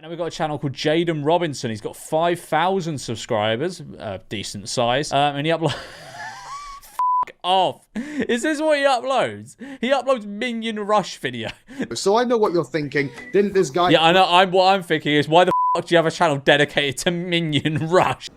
Right, now we've got a channel called Jaden Robinson. He's got 5,000 subscribers, decent size, and he uploads... F*** off. Is this what he uploads? He uploads Minion Rush video. So I know what you're thinking. Didn't this guy... Yeah, I know. What I'm thinking is, why the f*** do you have a channel dedicated to Minion Rush?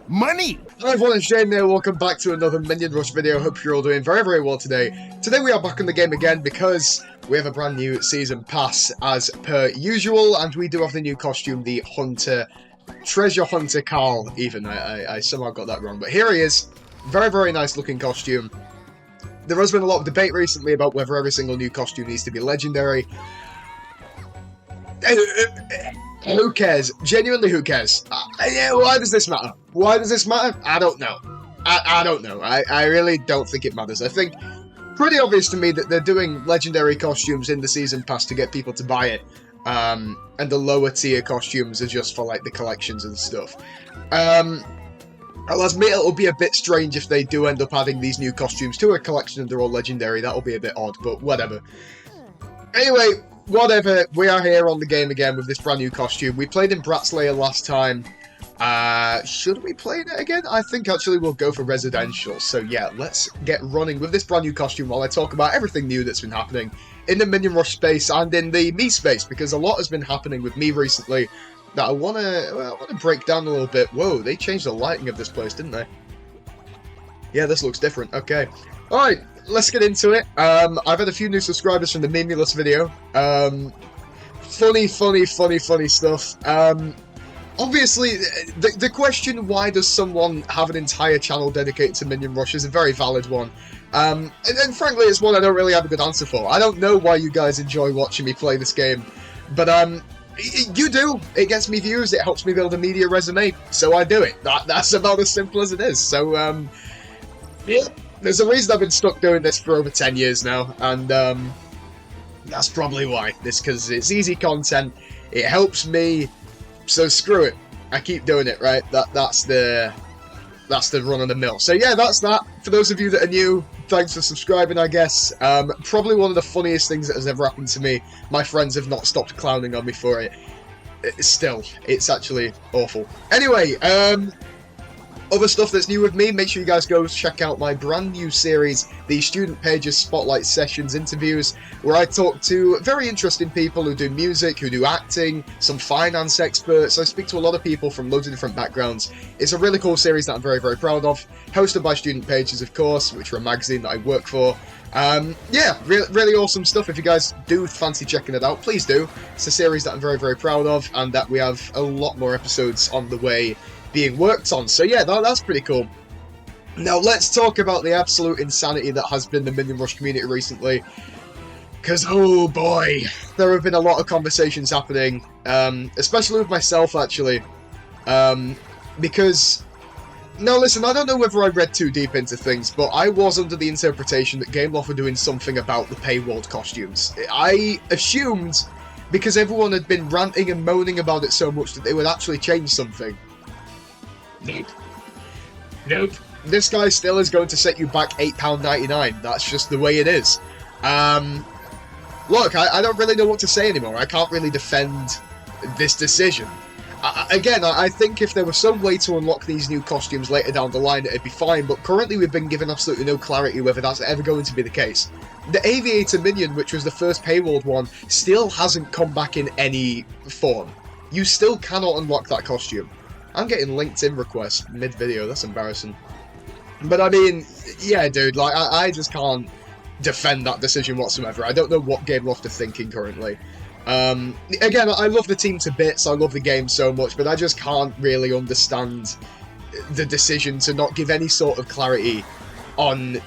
Money! Hi everyone, it's Shane here. Welcome back to another Minion Rush video. Hope you're all doing very, very well today. Today we are back in the game again because we have a brand new season pass as per usual, and we do have the new costume, the Hunter, Treasure Hunter Carl, even. I somehow got that wrong, but here he is. Very, very nice looking costume. There has been a lot of debate recently about whether every single new costume needs to be legendary. Who cares? Genuinely, who cares? Why does this matter? Why does this matter? I don't know. I don't know. I really don't think it matters. I think pretty obvious to me that they're doing legendary costumes in the season pass to get people to buy it. And the lower tier costumes are just for like the collections and stuff. I'll admit it'll be a bit strange if they do end up adding these new costumes to a collection and they're all legendary. That'll be a bit odd, but whatever. Anyway, whatever, we are here on the game again with this brand new costume. We played in Bratslayer last time. Should we play it again? I think actually we'll go for Residential. So yeah, let's get running with this brand new costume while I talk about everything new that's been happening in the Minion Rush space and in the me space, because a lot has been happening with me recently that I want to break down a little bit. Whoa, they changed the lighting of this place, didn't they? Yeah, this looks different. Okay. Alright, let's get into it. I've had a few new subscribers from the Minion video. Funny stuff. Obviously, the question, why does someone have an entire channel dedicated to Minion Rush, is a very valid one. And frankly, it's one I don't really have a good answer for. I don't know why you guys enjoy watching me play this game, but you do. It gets me views, it helps me build a media resume, so I do it. That's about as simple as it is. So, yeah. There's a reason I've been stuck doing this for over 10 years now, and that's probably why. Because it's easy content, it helps me, so screw it. I keep doing it, right? That's the run of the mill. So yeah, that's that. For those of you that are new, thanks for subscribing, I guess. Probably one of the funniest things that has ever happened to me. My friends have not stopped clowning on me for it. Still, it's actually awful. Anyway, other stuff that's new with me, make sure you guys go check out my brand new series, the Student Pages Spotlight Sessions interviews, where I talk to very interesting people who do music, who do acting, some finance experts. I speak to a lot of people from loads of different backgrounds. It's a really cool series that I'm very, very proud of. Hosted by Student Pages, of course, which are a magazine that I work for. Yeah, really awesome stuff. If you guys do fancy checking it out, please do. It's a series that I'm very, very proud of, and that we have a lot more episodes on the way being worked on. So yeah, that's pretty cool. Now let's talk about the absolute insanity that has been the Minion Rush community recently. Because, oh boy, there have been a lot of conversations happening, especially with myself, actually. Because, now listen, I don't know whether I read too deep into things, but I was under the interpretation that Gameloft were doing something about the Paywall costumes. I assumed, because everyone had been ranting and moaning about it so much, that they would actually change something. Nope. This guy still is going to set you back £8.99. That's just the way it is. Look, I don't really know what to say anymore. I can't really defend this decision. Again, I think if there was some way to unlock these new costumes later down the line, it'd be fine, but currently we've been given absolutely no clarity whether that's ever going to be the case. The Aviator Minion, which was the first paywalled one, still hasn't come back in any form. You still cannot unlock that costume. I'm getting LinkedIn requests mid-video, that's embarrassing. But I mean, yeah, dude, like, I just can't defend that decision whatsoever. I don't know what Gameloft are thinking currently. Again, I love the team to bits, I love the game so much, but I just can't really understand the decision to not give any sort of clarity on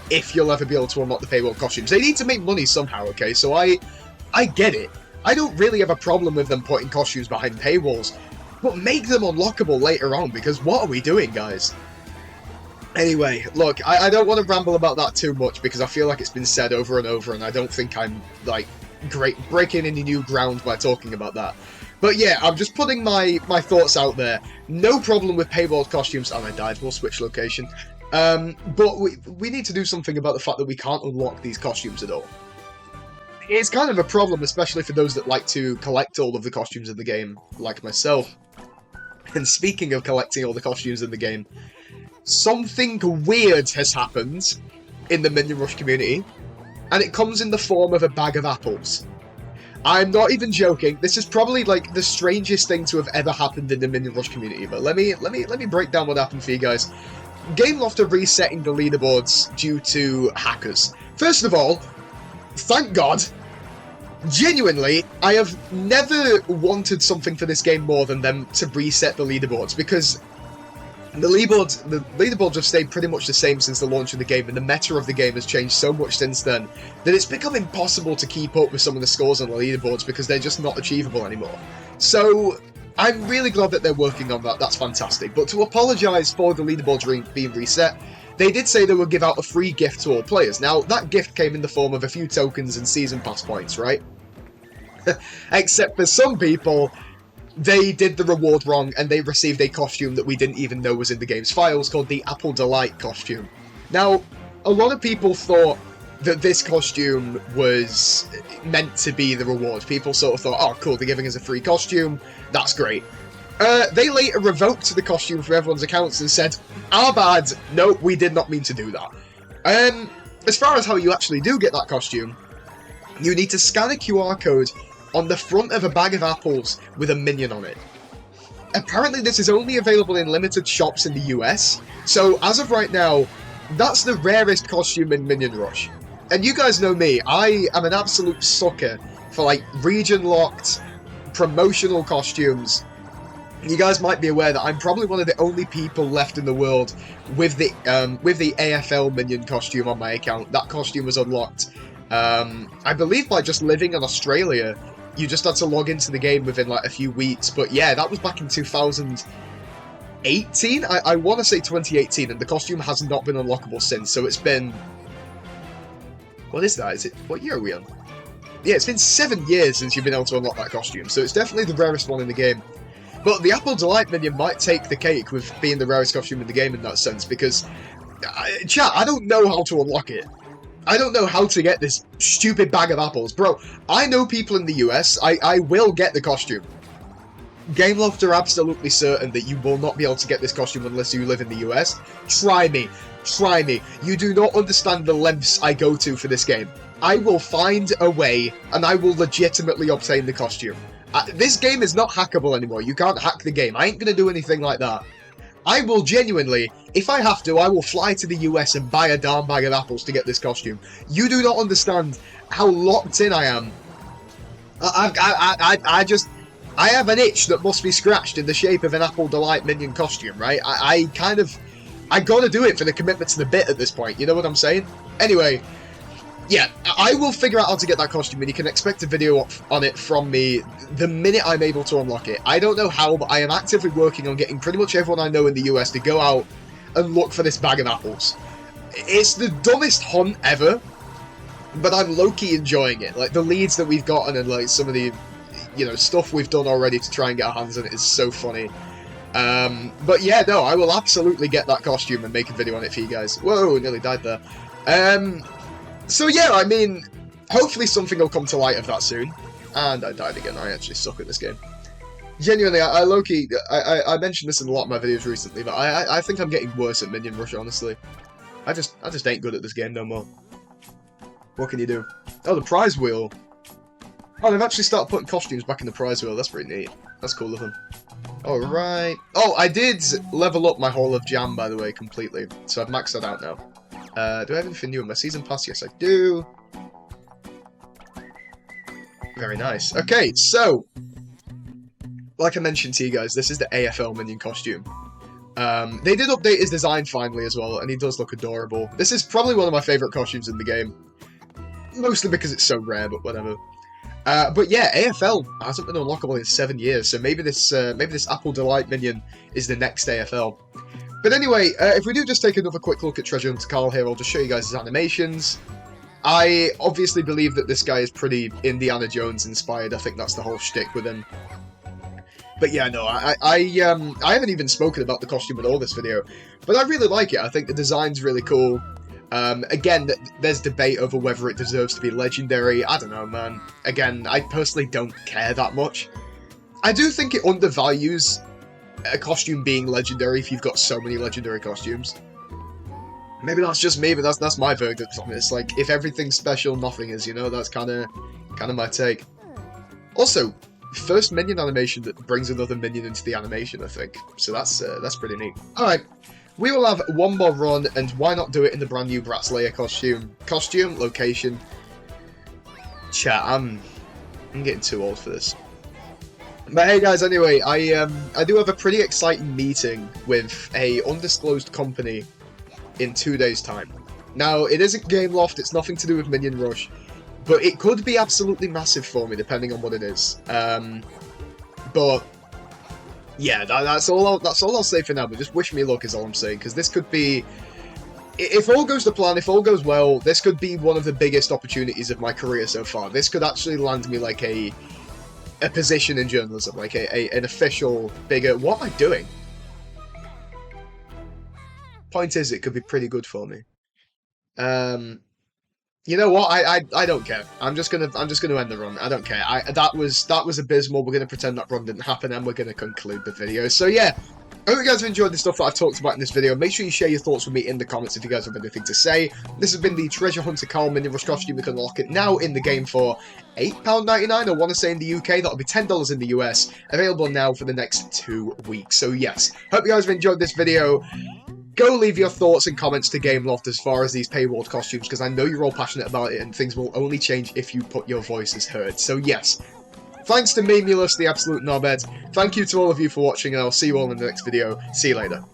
if you'll ever be able to unlock the paywall costumes. They need to make money somehow, okay? So I get it. I don't really have a problem with them putting costumes behind paywalls, but make them unlockable later on, because what are we doing, guys? Anyway, look, I don't want to ramble about that too much, because I feel like it's been said over and over, and I don't think I'm, like, breaking any new ground by talking about that. But yeah, I'm just putting my thoughts out there. No problem with paywall costumes. And I died, we'll switch location. But we need to do something about the fact that we can't unlock these costumes at all. it's kind of a problem, especially for those that like to collect all of the costumes in the game, like myself. And speaking of collecting all the costumes in the game, something weird has happened in the Minion Rush community, and it comes in the form of a bag of apples. I'm not even joking. This is probably like the strangest thing to have ever happened in the Minion Rush community. But let me break down what happened for you guys. Gameloft are resetting the leaderboards due to hackers. First of all, thank God. Genuinely, I have never wanted something for this game more than them to reset the leaderboards, because the leaderboards have stayed pretty much the same since the launch of the game, and the meta of the game has changed so much since then that it's become impossible to keep up with some of the scores on the leaderboards because they're just not achievable anymore. So I'm really glad that they're working on that. That's fantastic. But to apologise for the leaderboards being reset, they did say they would give out a free gift to all players. Now, that gift came in the form of a few tokens and season pass points, right? Except for some people, they did the reward wrong and they received a costume that we didn't even know was in the game's files called the Apple Delight costume. Now, a lot of people thought that this costume was meant to be the reward. People sort of thought, oh cool, they're giving us a free costume, that's great. They later revoked the costume from everyone's accounts and said, our bad, no, we did not mean to do that. As far as how you actually do get that costume, you need to scan a QR code on the front of a bag of apples with a minion on it. Apparently this is only available in limited shops in the US, so as of right now, that's the rarest costume in Minion Rush. And you guys know me, I am an absolute sucker for like region-locked, promotional costumes. You guys might be aware that I'm probably one of the only people left in the world with the AFL Minion costume on my account. That costume was unlocked, I believe, by just living in Australia. You just had to log into the game within like a few weeks. But yeah, that was back in 2018. I want to say 2018, and the costume has not been unlockable since. So it's been... What is that? What year are we on? Yeah, it's been 7 years since you've been able to unlock that costume. So it's definitely the rarest one in the game. But the Apple Delight minion might take the cake with being the rarest costume in the game in that sense, because... chat, I don't know how to unlock it. I don't know how to get this stupid bag of apples. Bro, I know people in the US. I will get the costume. Gameloft are absolutely certain that you will not be able to get this costume unless you live in the US. Try me. Try me. You do not understand the lengths I go to for this game. I will find a way, and I will legitimately obtain the costume. This game is not hackable anymore. You can't hack the game. I ain't going to do anything like that. I will genuinely, if I have to, I will fly to the US and buy a darn bag of apples to get this costume. You do not understand how locked in I am. I have an itch that must be scratched in the shape of an Apple Delight Minion costume, right? I gotta do it for the commitment to the bit at this point, you know what I'm saying? Anyway, yeah, I will figure out how to get that costume, and you can expect a video on it from me the minute I'm able to unlock it. I don't know how, but I am actively working on getting pretty much everyone I know in the US to go out and look for this bag of apples. It's the dumbest hunt ever, but I'm low-key enjoying it. Like, the leads that we've gotten and, like, some of the, you know, stuff we've done already to try and get our hands on it is so funny. But yeah, no, I will absolutely get that costume and make a video on it for you guys. Whoa, nearly died there. So yeah, I mean, hopefully something will come to light of that soon. And I died again. I actually suck at this game. Genuinely, I low-key, I mentioned this in a lot of my videos recently, but I think I'm getting worse at Minion Rush, honestly. I just ain't good at this game no more. What can you do? Oh, the prize wheel. Oh, they've actually started putting costumes back in the prize wheel. That's pretty neat. That's cool of them. Alright. Oh, I did level up my Hall of Jam, by the way, completely. So I've maxed that out now. Do I have anything new in my season pass? Yes, I do. Very nice. Okay, so, like I mentioned to you guys, this is the AFL Minion costume. They did update his design finally as well, and he does look adorable. This is probably one of my favourite costumes in the game. Mostly because it's so rare, but whatever. But yeah, AFL hasn't been unlockable in 7 years, so maybe this Apple Delight Minion is the next AFL. But anyway, if we do just take another quick look at Treasure Hunter Carl here, I'll just show you guys his animations. I obviously believe that this guy is pretty Indiana Jones inspired. I think that's the whole shtick with him. But yeah, no, I haven't even spoken about the costume at all this video, but I really like it. I think the design's really cool. Again, there's debate over whether it deserves to be legendary. I don't know, man. Again, I personally don't care that much. I do think it undervalues a costume being legendary if you've got so many legendary costumes. Maybe that's just me, but that's my verdict on it. It's like, if everything's special, nothing is, you know? That's kind of my take. Also, first minion animation that brings another minion into the animation, I think. So that's pretty neat. Alright, we will have one more run, and why not do it in the brand new Bratz Layer costume? Costume, location. Chat, I'm getting too old for this. But hey guys, anyway, I do have a pretty exciting meeting with a undisclosed company in 2 days' time. Now, it isn't Gameloft, it's nothing to do with Minion Rush, but it could be absolutely massive for me, depending on what it is. But yeah, that's all I'll say for now. But just wish me luck is all I'm saying, because this could be, if all goes to plan, if all goes well, this could be one of the biggest opportunities of my career so far. This could actually land me like a position in journalism, like an official bigger. What am I doing? Point is, it could be pretty good for me. You know what? I don't care. I'm just gonna end the run. I don't care. That was abysmal. We're gonna pretend that run didn't happen, and we're gonna conclude the video. So yeah, I hope you guys have enjoyed the stuff that I've talked about in this video. Make sure you share your thoughts with me in the comments if you guys have anything to say. This has been the Treasure Hunter Carl Minion Rush costume. You can unlock it now in the game for £8.99. I want to say in the UK. That'll be $10 in the US. Available now for the next 2 weeks. So yes, hope you guys have enjoyed this video. Go leave your thoughts and comments to Gameloft as far as these paywall costumes, because I know you're all passionate about it, and things will only change if you put your voices heard. So yes, thanks to Memulus, the absolute knobhead. Thank you to all of you for watching, and I'll see you all in the next video. See you later.